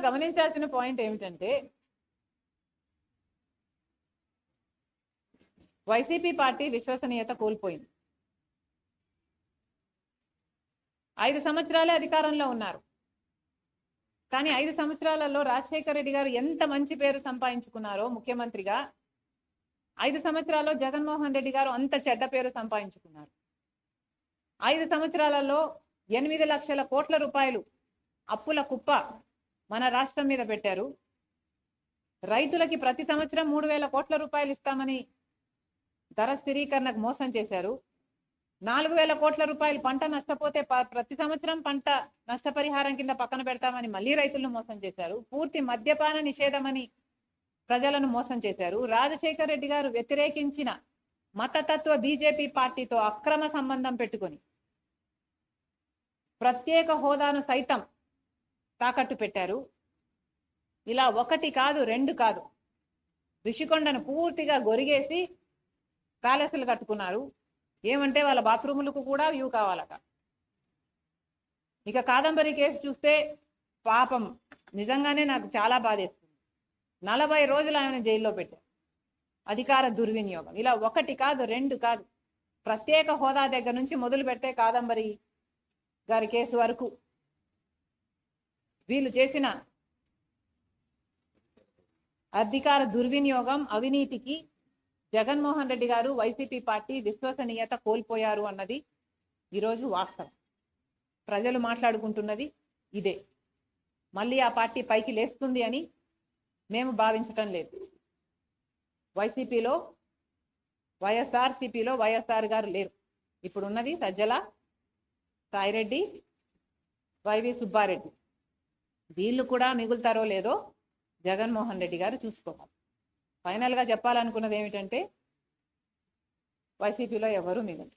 గమనించాల్సిన పాయింట్ ఏమిటంటే YCP party విశ్వసనీయత కోల్పోయింది. 5 సంవత్సరాలే అధికారంలో ఉన్నారు. కానీ 5 సంవత్సరాలలో రాజశేఖర రెడ్డి గారు ఎంత మంచి పేరు సంపాదించుకున్నారో ముఖ్యమంత్రిగా, 5 సంవత్సరాల్లో జగన్మోహన్ రెడ్డి గారు అంత చెడ్డ పేరు సంపాదించుకున్నారు. 5 సంవత్సరాలలో 8 లక్షల కోట్ల రూపాయలు అప్పుల కుప్ప మన రాష్ట్రం మీద పెట్టారు. రైతులకి ప్రతి సంవత్సరం 3,000 కోట్ల రూపాయలు ఇస్తామని ధర స్థిరీకరణకు మోసం చేశారు. 4,000 కోట్ల రూపాయలు పంట నష్టపోతే ప్రతి సంవత్సరం పంట నష్టపరిహారం కింద పక్కన పెడతామని మళ్ళీ రైతులను మోసం చేశారు. పూర్తి మద్యపాన నిషేధమని ప్రజలను మోసం చేశారు. రాజశేఖర రెడ్డి గారు వ్యతిరేకించిన మతతత్వ బీజేపీ పార్టీతో అక్రమ సంబంధం పెట్టుకొని ప్రత్యేక హోదాను సైతం తాకట్టు పెట్టారు. ఇలా 1 కాదు 2 కాదు, రిషికొండను పూర్తిగా గొరిగేసి ప్యాలెస్లు కట్టుకున్నారు. ఏమంటే వాళ్ళ బాత్రూములకు కూడా వ్యూ కావాలట. ఇక కాదంబరి కేసు చూస్తే పాపం నిజంగానే నాకు చాలా బాధేస్తుంది. 40 రోజులు ఆయన జైల్లో పెట్టారు. అధికార దుర్వినియోగం. ఇలా 1 కాదు 2 కాదు, ప్రత్యేక హోదా దగ్గర నుంచి మొదలు పెడితే కాదంబరి గారి కేసు వరకు వీళ్ళు చేసిన అధికార దుర్వినియోగం, అవినీతికి జగన్మోహన్ రెడ్డి గారు, వైసీపీ పార్టీ విశ్వసనీయత కోల్పోయారు అన్నది ఈరోజు వాస్తవం. ప్రజలు మాట్లాడుకుంటున్నది ఇదే. మళ్ళీ ఆ పార్టీ పైకి లేస్తుంది అని మేము భావించటం లేదు. వైసీపీలో వైఎస్ఆర్సీపీలో వైఎస్ఆర్ గారు లేరు. ఇప్పుడు ఉన్నది సజ్జల, సాయిరెడ్డి, వైవి సుబ్బారెడ్డి. వీళ్ళు కూడా మిగులుతారో లేదో జగన్మోహన్ రెడ్డి గారు చూసుకోవాలి. ఫైనల్గా చెప్పాలనుకున్నది ఏమిటంటే వైసీపీలో ఎవరు మిగలరు.